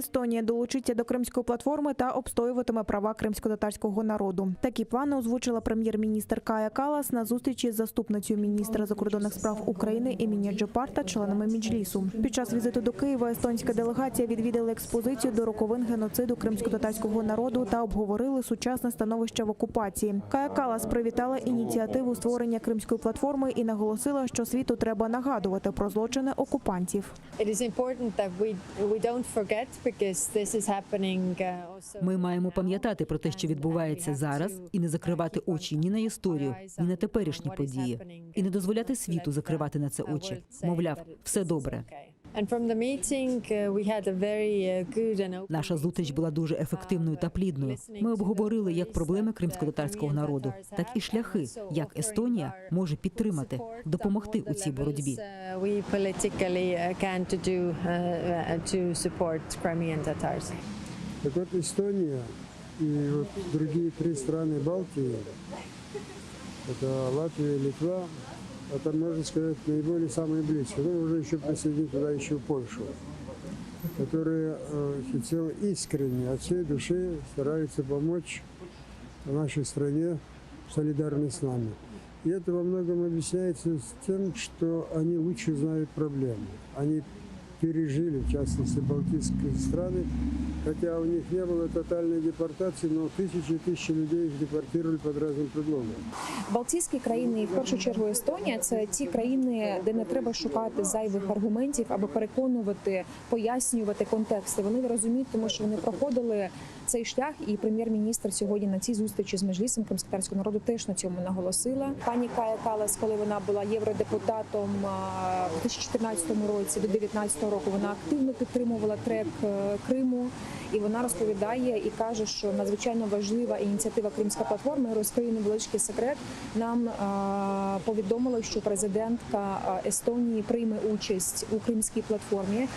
Естонія долучиться до Кримської платформи та обстоюватиме права кримськотатарського народу. Такі плани озвучила прем'єр-міністр Кая Каллас на зустрічі з заступницею міністра закордонних справ України Еміне Джопар та членами Меджлісу. Під час візиту до Києва естонська делегація відвідала експозицію до роковин геноциду кримськотатарського народу та обговорили сучасне становище в окупації. Кая Каллас привітала ініціативу створення Кримської платформи і наголосила, що світу треба нагадувати про злочини окупантів. Ми маємо пам'ятати про те, що відбувається зараз, і не закривати очі ні на історію, ні на теперішні події. І не дозволяти світу закривати на це очі. Мовляв, все добре. Наша зустріч була дуже ефективною та плідною. Ми обговорили як проблеми кримськотатарського народу, так і шляхи, як Естонія може підтримати, допомогти у цій боротьбі. Так вот, Эстония и вот другие 3 страны Балтии, это Латвия, Литва, это, можно сказать, наиболее самые близкие. Ну, уже еще присоединить туда еще Польшу, которые всецело искренне, от всей души стараются помочь нашей стране, солидарны с нами. И это во многом объясняется с тем, что они лучше знают проблемы. Они пережили, в частности, балтийские страны, хотя у них не было тотальной депортации, но тысячи и тысячи людей их депортировали под разным предлогом. Балтійські країни, і в першу чергу Естонія, це ті країни, де не треба шукати зайвих аргументів, аби переконувати, пояснювати контексти. Вони розуміють, тому що вони проходили цей шлях, і прем'єр-міністр сьогодні на цій зустрічі з Меджлісом кримськотатарського народу теж на цьому наголосила. Пані Кая Каллас, коли вона була євродепутатом у 2014 році до 2019 року, вона активно підтримувала трек Криму. І вона розповідає і каже, що надзвичайно важлива ініціатива Кримська платформа. Я розкрию невеличкий секрет. Нам повідомили, що президентка Естонії прийме участь у Кримській платформі.